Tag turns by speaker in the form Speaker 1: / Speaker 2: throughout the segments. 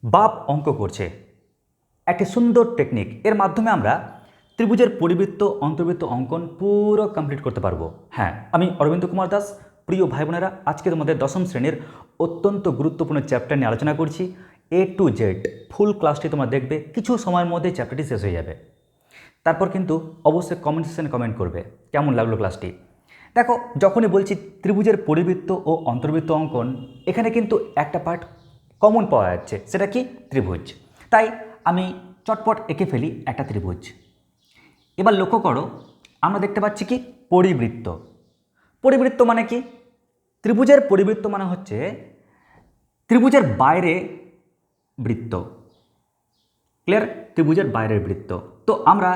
Speaker 1: বাপ অঙ্ক করছে, একটি সুন্দর টেকনিক। এর মাধ্যমে আমরা ত্রিভুজের পরিবৃত্ত অন্তর্বৃত্ত অঙ্কন পুরো কমপ্লিট করতে পারবো। হ্যাঁ, আমি অরবিন্দ কুমার দাস। প্রিয় ভাই বোনেরা, আজকে তোমাদের দশম শ্রেণীর অত্যন্ত গুরুত্বপূর্ণ চ্যাপ্টার নিয়ে আলোচনা করছি। A to Z ফুল ক্লাসটি তোমরা দেখবে, কিছু সময়ের মধ্যে চ্যাপ্টারটি শেষ হয়ে যাবে। তারপর কিন্তু অবশ্যই কমেন্ট সেকশনে কমেন্ট করবে কেমন লাগলো ক্লাসটি। দেখো, যখনই বলছি ত্রিভুজের পরিবৃত্ত ও অন্তর্বৃত্ত অঙ্কন, এখানে কিন্তু একটা পার্ট কমন পাওয়া যাচ্ছে, সেটা কি? ত্রিভুজ। তাই আমি চটপট এঁকে ফেলি একটা ত্রিভুজ। এবার লক্ষ্য করো, আমরা দেখতে পাচ্ছি কি পরিবৃত্ত। পরিবৃত্ত মানে কি? ত্রিভুজের পরিবৃত্ত মানে হচ্ছে ত্রিভুজের বাইরে বৃত্ত। ক্লিয়ার? ত্রিভুজের বাইরের বৃত্ত। তো আমরা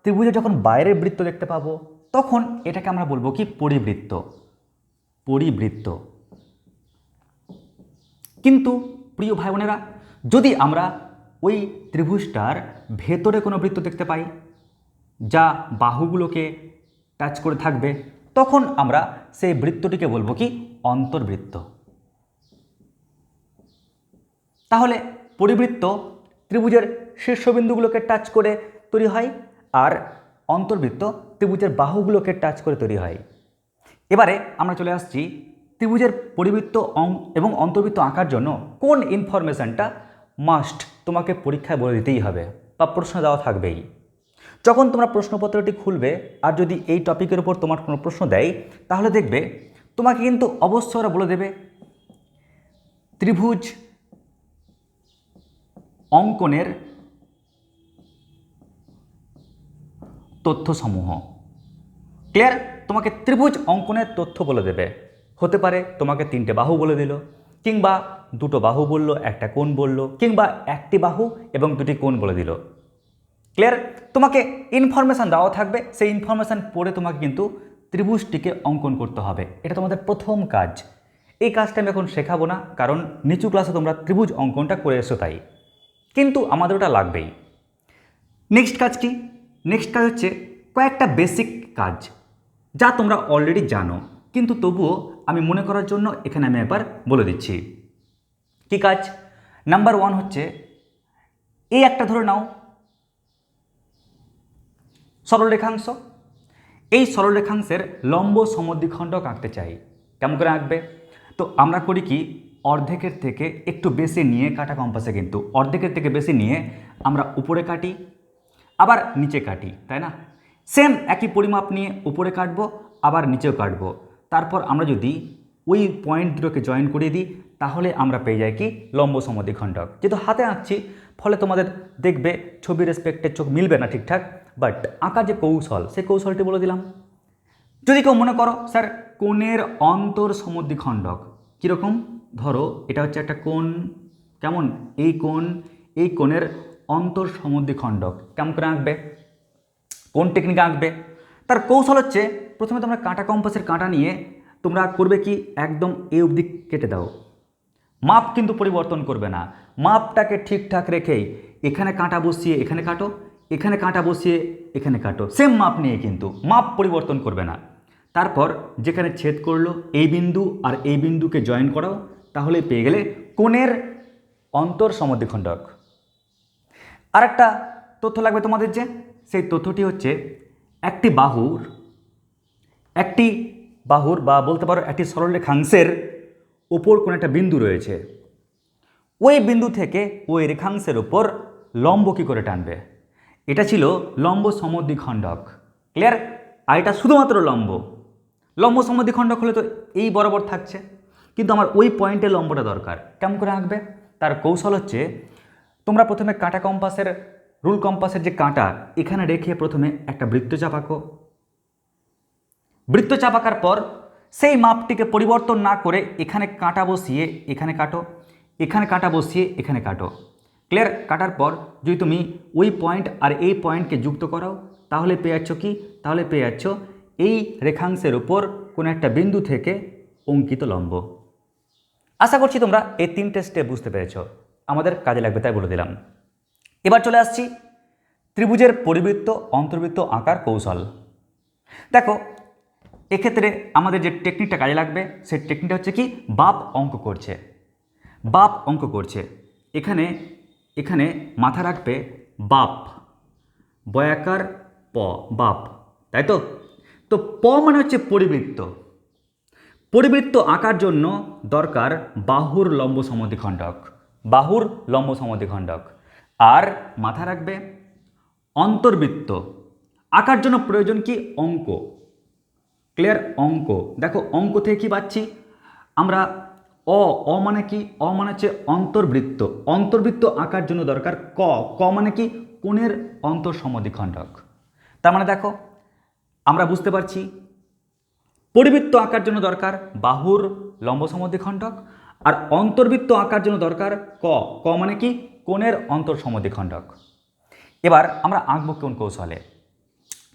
Speaker 1: ত্রিভুজে যখন বাইরের বৃত্ত দেখতে পাবো, তখন এটাকে আমরা বলবো কি? পরিবৃত্ত। পরিবৃত্ত। কিন্তু প্রিয় ভাই বোনেরা, যদি আমরা ওই ত্রিভুজটার ভেতরে কোনো বৃত্ত দেখতে পাই যা বাহুগুলোকে টাচ করে থাকবে, তখন আমরা সেই বৃত্তটিকে বলবো কি? অন্তর্বৃত্ত। তাহলে পরিবৃত্ত ত্রিভুজের শীর্ষবিন্দুগুলোকে টাচ করে তৈরি হয়, আর অন্তর্বৃত্ত ত্রিভুজের বাহুগুলোকে টাচ করে তৈরি হয়। এবারে আমরা চলে আসছি ত্রিভুজের পরিবৃত্ত এবং অন্তর্বৃত্ত আঁকার জন্য কোন ইনফরমেশানটা মাস্ট তোমাকে পরীক্ষায় বলে দিতেই হবে বা প্রশ্ন দেওয়া থাকবেই। যখন তোমরা প্রশ্নপত্রটি খুলবে আর যদি এই টপিকের উপর তোমার কোনো প্রশ্ন দেয়, তাহলে দেখবে তোমাকে কিন্তু অবশ্যই ওরা বলে দেবে ত্রিভুজ অঙ্কনের তথ্যসমূহ। ক্লিয়ার? তোমাকে ত্রিভুজ অঙ্কনের তথ্য বলে দেবে। হতে পারে তোমাকে 3টে বাহু বলে দিল, কিংবা 2টো বাহু বলল, একটা কোণ বলল, কিংবা একটি বাহু এবং 2টি কোণ বলে দিল। ক্লিয়ার? তোমাকে ইনফরমেশান দেওয়া থাকবে, সেই ইনফরমেশান পড়ে তোমাকে কিন্তু ত্রিভুজটিকে অঙ্কন করতে হবে। এটা তোমাদের প্রথম কাজ। এই কাজটা আমি এখন শেখাবো না, কারণ নিচু ক্লাসে তোমরা ত্রিভুজ অঙ্কনটা করে এসো তাই, কিন্তু আমাদের ওটা লাগবেই। নেক্সট কাজ কি? নেক্সট কাজ হচ্ছে কয়েকটা বেসিক কাজ যা তোমরা অলরেডি জানো, কিন্তু তবুও আমি মনে করার জন্য এখানে আমি একবার বলে দিচ্ছি। কি কাজ? নাম্বার 1 হচ্ছে, এই একটা ধরে নাও সরলরেখাংশ। এই সরলরেখাংশের লম্ব সমদ্বিখণ্ডক আঁকতে চাই। কেমন করে আঁকবে? তো আমরা করি কি, অর্ধেকের থেকে একটু বেশি নিয়ে কাটা কম্পাসে, কিন্তু অর্ধেকের থেকে বেশি নিয়ে আমরা উপরে কাটি, আবার নিচে কাটি, তাই না? সেম একই পরিমাপ নিয়ে উপরে কাটবো, আবার নিচেও কাটবো। তারপর আমরা যদি ওই পয়েন্ট দুটোকে জয়েন করিয়ে দিই, তাহলে আমরা পেয়ে যাই কি? লম্ব সমদ্বিখণ্ডক। যেহেতু হাতে আঁকছি, ফলে তোমাদের দেখবে ছবির রেসপেক্টে চোখ মিলবে না ঠিকঠাক, বাট আঁকার যে কৌশল, সেই কৌশলটি বলে দিলাম। যদি কেউ মনে করো স্যার কোণের অন্তর সমদ্বিখণ্ডক কীরকম, ধরো এটা হচ্ছে একটা কোণ, কেমন? এই কোণ, এই কোণের অন্তর সমদ্বিখণ্ডক কেমন করে আঁকবে? কোন টেকনিকে আঁকবে? তার কৌশল হচ্ছে, প্রথমে তোমরা কাঁটা কম্পাসের কাঁটা নিয়ে তোমরা করবে কি, একদম এই অবধি কেটে দাও। মাপ কিন্তু পরিবর্তন করবে না, মাপটাকে ঠিকঠাক রেখেই এখানে কাঁটা বসিয়ে এখানে কাটো, এখানে কাঁটা বসিয়ে এখানে কাটো, সেম মাপ নিয়ে, কিন্তু মাপ পরিবর্তন করবে না। তারপর যেখানে ছেদ করলো এই বিন্দু আর এই বিন্দুকে জয়েন করাও, তাহলে পেয়ে গেলে কোণের অন্তর সমদ্বিখণ্ডক। আর একটা তথ্য লাগবে তোমাদের, যে সেই তথ্যটি হচ্ছে একটি বাহুর বা বলতে পারো একটি সরলরেখাংশের ওপর কোনো একটা বিন্দু রয়েছে, ওই বিন্দু থেকে ওই রেখাংশের ওপর লম্ব কী করে টানবে? এটা ছিল লম্ব সমদ্বিখণ্ডক। ক্লিয়ার? আর এটা শুধুমাত্র লম্ব সমদ্বিখণ্ডক হলে তো এই বরাবর থাকছে, কিন্তু আমার ওই পয়েন্টে লম্বটা দরকার। কেমন করে আঁকবে? তার কৌশল হচ্ছে, তোমরা প্রথমে কাঁটা কম্পাসের, রুল কম্পাসের যে কাঁটা, এখানে রেখে প্রথমে একটা বৃত্ত চাপাকো। বৃত্ত চাপাকার পর সেই মাপটিকে পরিবর্তন না করে এখানে কাঁটা বসিয়ে এখানে কাটো, এখানে কাঁটা বসিয়ে এখানে কাটো। ক্লিয়ার? কাটার পর যদি তুমি ওই পয়েন্ট আর এই পয়েন্টকে যুক্ত করাও, তাহলে পেয়ে যাচ্ছ কি? তাহলে পেয়ে যাচ্ছ এই রেখাংশের উপর কোনো একটা বিন্দু থেকে অঙ্কিত লম্ব। আশা করছি তোমরা এই 3টে স্টেপ বুঝতে পেরেছ, আমাদের কাজে লাগবে তাই বলে দিলাম। এবার চলে আসছি ত্রিভুজের পরিবৃত্ত অন্তর্বৃত্ত আঁকার কৌশল। দেখো, এক্ষেত্রে আমাদের যে টেকনিকটা কাজে লাগবে, সেই টেকনিকটা হচ্ছে কি? বাপ অঙ্ক করছে। এখানে এখানে মাথা রাখবে বাপ, বয়াকার প, বাপ, তাই তো। তো প মানে হচ্ছে পরিবৃত্ত। পরিবৃত্ত আঁকার জন্য দরকার বাহুর লম্ব সমদ্বিখণ্ডক, বাহুর লম্ব সমদ্বিখণ্ডক। আর মাথা রাখবে অন্তর্বৃত্ত আঁকার জন্য প্রয়োজন কি অঙ্ক। ক্লিয়ার, অঙ্ক। দেখো অঙ্ক থেকে কি পাচ্ছি আমরা, অ মানে কি, অ মানে হচ্ছে অন্তর্বৃত্ত। অন্তর্বৃত্ত আঁকার জন্য দরকার ক, ক মানে কি কোণের অন্তর সমদ্বিখণ্ডক। তার মানে দেখো আমরা বুঝতে পারছি পরিবৃত্ত আঁকার জন্য দরকার বাহুর লম্ব সমদ্বিখণ্ডক, আর অন্তর্বৃত্ত আঁকার জন্য দরকার ক, ক মানে কি কোণের অন্তর সমদ্বিখণ্ডক। এবার আমরা আঁকবো কোন কৌশলে।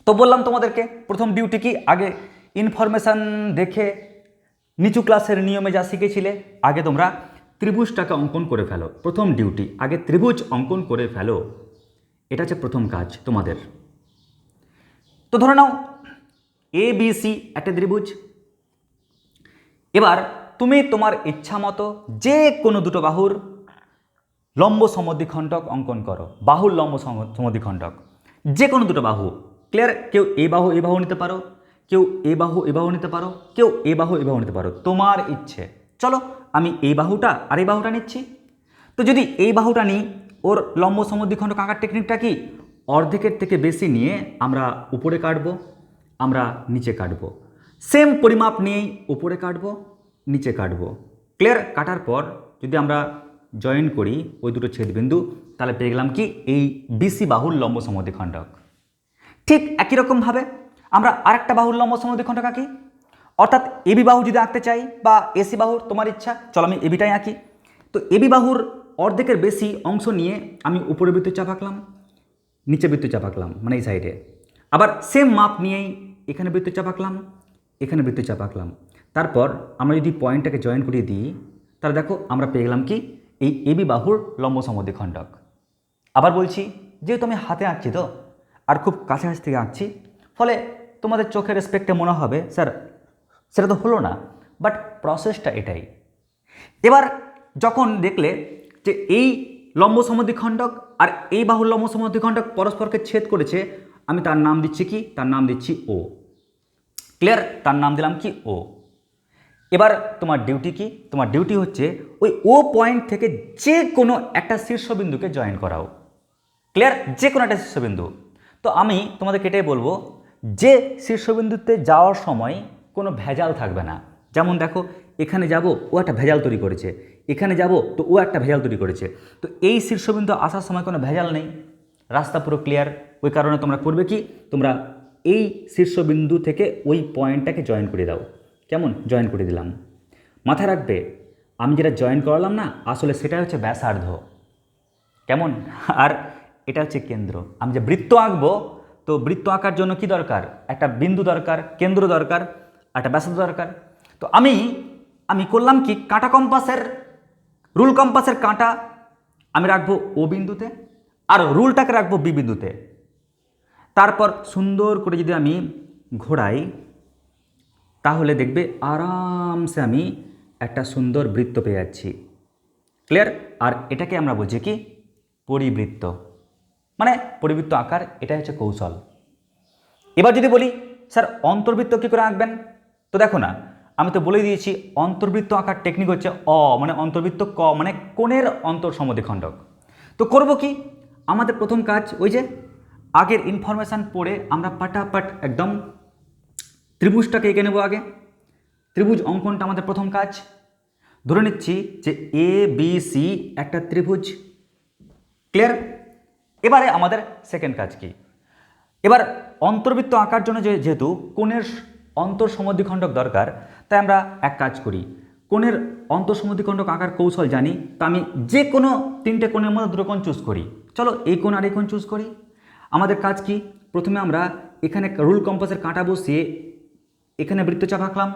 Speaker 1: তো বললাম তোমাদেরকে প্রথম ডিউটি কি, আগে ইনফরমেশান দেখে নিচু ক্লাসের নিয়মে যা শিখেছিলে আগে তোমরা ত্রিভুজটাকে অঙ্কন করে ফেলো। প্রথম ডিউটি আগে ত্রিভুজ অঙ্কন করে ফেলো, এটা হচ্ছে প্রথম কাজ তোমাদের। তো ধরে নাও এ বি সি একটা ত্রিভুজ। এবার তুমি তোমার ইচ্ছা মতো যে কোনো দুটো বাহুর লম্ব সমদ্বিখণ্ডক অঙ্কন করো, বাহুর লম্ব সমদ্বিখণ্ডক যে কোনো দুটো বাহু। ক্লিয়ার, কেউ এ বাহু নিতে পারো, কেউ এ বাহু নিতে পারো, কেউ এ বাহু নিতে পারো, তোমার ইচ্ছে। চলো আমি এই বাহুটা আর এই বাহুটা নিচ্ছি। তো যদি এই বাহুটা নিই, ওর লম্ব সমদ্বিখণ্ডক আঁকার টেকনিকটা কি, অর্ধেকের থেকে বেশি নিয়ে আমরা উপরে কাটবো, আমরা নিচে কাটবো, সেম পরিমাপ নিয়েই উপরে কাটবো নিচে কাটবো। ক্লিয়ার, কাটার পর যদি আমরা জয়েন করি ওই দুটো ছেদবিন্দু, তাহলে পেয়ে গেলাম কি এই বিসি বাহুর লম্ব সমদ্বিখণ্ডক। ঠিক একই রকমভাবে আমরা আরেকটা বাহুর লম্ব সমদ্বিখণ্ডক আঁকি, অর্থাৎ এবি বাহু যদি আঁকতে চাই বা এসি বাহুর, তোমার ইচ্ছা। চলো আমি এবিটাই আঁকি। তো এবি বাহুর অর্ধেকের বেশি অংশ নিয়ে আমি উপরে বৃত্তচাপ আঁকলাম, নিচে বৃত্তচাপ আঁকলাম, মানে এই সাইডে। আবার সেম মাপ নিয়েই এখানে বৃত্তচাপ আঁকলাম, এখানে বৃত্তচাপ আঁকলাম। তারপর আমরা যদি পয়েন্টটাকে জয়েন করিয়ে দিই, তাহলে দেখো আমরা পেয়ে গেলাম কি এই এবি বাহুর লম্ব সমদ্বিখণ্ডক। আবার বলছি, যেহেতু আমি হাতে আঁকছি তো, আর খুব কাছাকাছি থেকে আঁকছি, ফলে তোমাদের চোখের রেসপেক্টে মনে হবে স্যার সেটা তো হলো না, বাট প্রসেসটা এটাই। এবার যখন দেখলে যে এই লম্ব সমদ্বিখণ্ডক আর এই বাহুর লম্ব সমদ্বিখণ্ডক পরস্পরকে ছেদ করেছে, আমি তার নাম দিচ্ছি কি, তার নাম দিচ্ছি ও। ক্লিয়ার, তার নাম দিলাম কি ও। এবার তোমার ডিউটি কি, তোমার ডিউটি হচ্ছে ওই ও পয়েন্ট থেকে যে কোনো একটা শীর্ষবিন্দুকে জয়েন করাও। ক্লিয়ার, যে কোনো একটা শীর্ষবিন্দু। তো আমি তোমাদের এটাই বলবো যে শীর্ষবিন্দুতে যাওয়ার সময় কোনো ভেজাল থাকবে না। যেমন দেখো এখানে যাব, ও একটা ভেজাল তৈরি করেছে, এখানে যাব তো ও একটা ভেজাল তৈরি করেছে। তো এই শীর্ষবিন্দু আসার সময় কোনো ভেজাল নেই, রাস্তা পুরো ক্লিয়ার। ওই কারণে তোমরা করবে কি, তোমরা এই শীর্ষবিন্দু থেকে ওই পয়েন্টটাকে জয়েন করে দাও। কেমন, জয়েন করে দিলাম। মাথায় রাখবে আমি যেটা জয়েন করালাম না, আসলে সেটা হচ্ছে ব্যাসার্ধ। কেমন, আর এটা হচ্ছে কেন্দ্র। আমি যে বৃত্ত আঁকবো, তো বৃত্ত আঁকার জন্য কি দরকার, একটা বিন্দু দরকার, কেন্দ্র দরকার, একটা ব্যাসার্ধ দরকার। তো আমি করলাম কি, কাঁটা কম্পাসের, রুল কম্পাসের কাঁটা আমি রাখবো ও বিন্দুতে, আর রুলটাকে রাখবো বি বিন্দুতে। তারপর সুন্দর করে যদি আমি ঘোরাই, তাহলে দেখবে আরামসে আমি একটা সুন্দর বৃত্ত পেয়ে যাচ্ছি। ক্লিয়ার, আর এটাকে আমরা বলছি কি পরিবৃত্ত, মানে পরিবৃত্ত আকার, এটাই হচ্ছে কৌশল। এবার যদি বলি স্যার অন্তর্বৃত্ত কী করে আঁকবেন, তো দেখো না আমি তো বলে দিয়েছি অন্তর্বৃত্ত আঁকার টেকনিক হচ্ছে অ মানে অন্তর্বৃত্ত, ক মানে কোণের অন্তর সমদ্বিখণ্ডক। তো করব কি, আমাদের প্রথম কাজ ওই যে আগের ইনফরমেশান পড়ে আমরা পাটাপাট একদম ত্রিভুজটাকে এঁকে নেব। আগে ত্রিভুজ অঙ্কনটা আমাদের প্রথম কাজ। ধরে নিচ্ছি যে এ বি সি একটা ত্রিভুজ। ক্লিয়ার, এবারে আমাদের সেকেন্ড কাজ কি, এবার অন্তর্বৃত্ত আঁকার জন্য যেহেতু কোণের অন্তর সমদ্বিখণ্ডক দরকার, তাই আমরা এক কাজ করি, কোণের অন্তর সমদ্বিখণ্ডক আঁকার কৌশল জানি, তা আমি যে কোনো তিনটে কোণের মধ্যে দুটো কোণ চুজ করি। চলো এই কোণ আর এই কোণ চুজ করি। আমাদের কাজ কি, প্রথমে আমরা এখানে রুল কম্পাসের কাঁটা বসিয়ে এখানে বৃত্তচাপ আঁকলাম,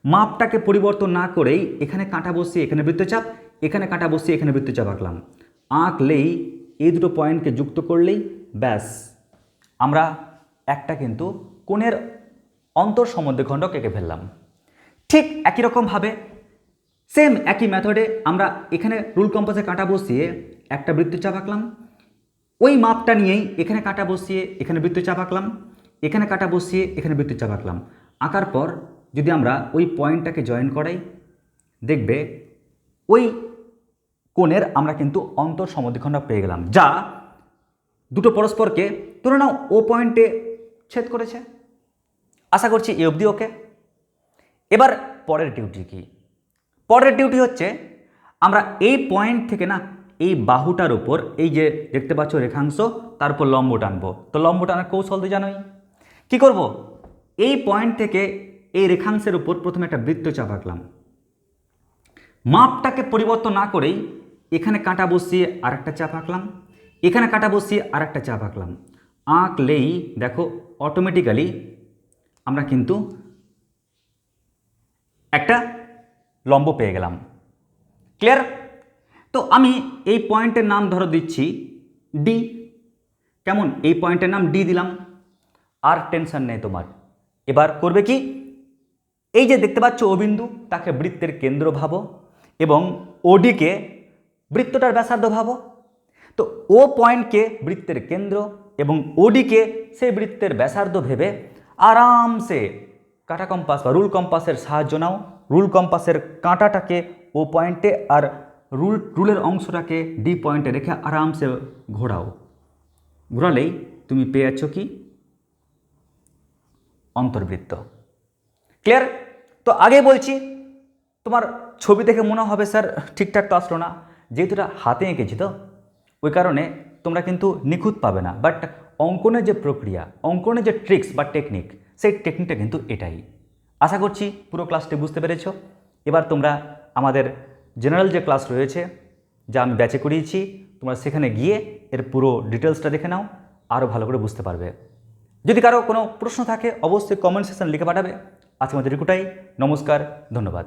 Speaker 1: মাপটাকে পরিবর্তন না করেই এখানে কাঁটা বসিয়ে এখানে বৃত্তচাপ, এখানে কাঁটা বসিয়ে এখানে বৃত্তচাপ আঁকলাম। আঁকলেই এই দুটো পয়েন্টকে যুক্ত করলেই ব্যাস আমরা একটা কিন্তু কোণের অন্তর সমদ্বিখণ্ডক এঁকে ফেললাম। ঠিক একই রকমভাবে সেম একই মেথডে আমরা এখানে রুল কম্পাসে কাঁটা বসিয়ে একটা বৃত্তচাপ আঁকলাম, ওই মাপটা নিয়েই এখানে কাঁটা বসিয়ে এখানে বৃত্তচাপ আঁকলাম, এখানে কাঁটা বসিয়ে এখানে বৃত্তচাপ আঁকলাম। আঁকার পর যদি আমরা ওই পয়েন্টটাকে জয়েন করাই, দেখবে ওই কোণের আমরা কিন্তু অন্তর সমদ্বিখণ্ডক পেয়ে গেলাম, যা দুটো পরস্পরকে ধরে নাও ও পয়েন্টে ছেদ করেছে। আশা করছি এ অবধি ওকে। এবার পরের ডিউটি কি? পরের ডিউটি হচ্ছে আমরা এই পয়েন্ট থেকে না এই বাহুটার উপর এই যে দেখতে পাচ্ছ রেখাংশ, তার উপর লম্ব টানবো। তো লম্ব টানার কৌশল তো জানোই। কী করব? এই পয়েন্ট থেকে এই রেখাংশের উপর প্রথমে একটা বৃত্তচাপ আঁকলাম, মাপটাকে পরিবর্তন না করেই এখানে কাঁটা বসিয়ে আরেকটা চাপ আঁকলাম, এখানে কাঁটা বসিয়ে আরেকটা চাপ আঁকলাম। আঁকলেই দেখো অটোমেটিক্যালি আমরা কিন্তু একটা লম্ব পেয়ে গেলাম। ক্লিয়ার? তো আমি এই পয়েন্টের নাম ধরো দিচ্ছি ডি। কেমন? এই পয়েন্টের নাম ডি দিলাম, আর টেনশন নেই তোমার। এবার করবে কি? এই যে দেখতে পাচ্ছ ও বিন্দু, তাকে বৃত্তের কেন্দ্র ভাবো এবং ওডিকে বৃত্তটার ব্যাসার্ধ ভাবো। তো ও পয়েন্টকে বৃত্তের কেন্দ্র এবং ওডিকে সেই বৃত্তের ব্যাসার্ধ ভেবে আরামসে কাঁটা কম্পাস বা রুল কম্পাসের সাহায্য নাও। রুল কম্পাসের কাঁটাটাকে ও পয়েন্টে আর রুলের অংশটাকে ডি পয়েন্টে রেখে আরামসে ঘোরাও। ঘোরালেই তুমি পেয়ে যাচ্ছ কি? অন্তর্বৃত্ত। ক্লিয়ার? তো আগে বলছি, তোমার ছবি দেখে মনে হবে স্যার ঠিকঠাক তো আসলো না, যেহেতু এটা হাতে এঁকেছি তো ওই কারণে তোমরা কিন্তু নিখুঁত পাবে না। বাট অঙ্কনের যে প্রক্রিয়া, অঙ্কনের যে ট্রিক্স বা টেকনিক, সেই টেকনিকটা কিন্তু এটাই। আশা করছি পুরো ক্লাসটি বুঝতে পেরেছো। এবার তোমরা আমাদের জেনারেল যে ক্লাস রয়েছে, যা আমি ব্যাচে করিয়েছি, তোমরা সেখানে গিয়ে এর পুরো ডিটেলসটা দেখে নাও, আরও ভালো করে বুঝতে পারবে। যদি কারো কোনো প্রশ্ন থাকে অবশ্যই কমেন্ট সেকশন লিখে পাঠাবে। আজকে আমাদের এটুকুটাই। নমস্কার, ধন্যবাদ।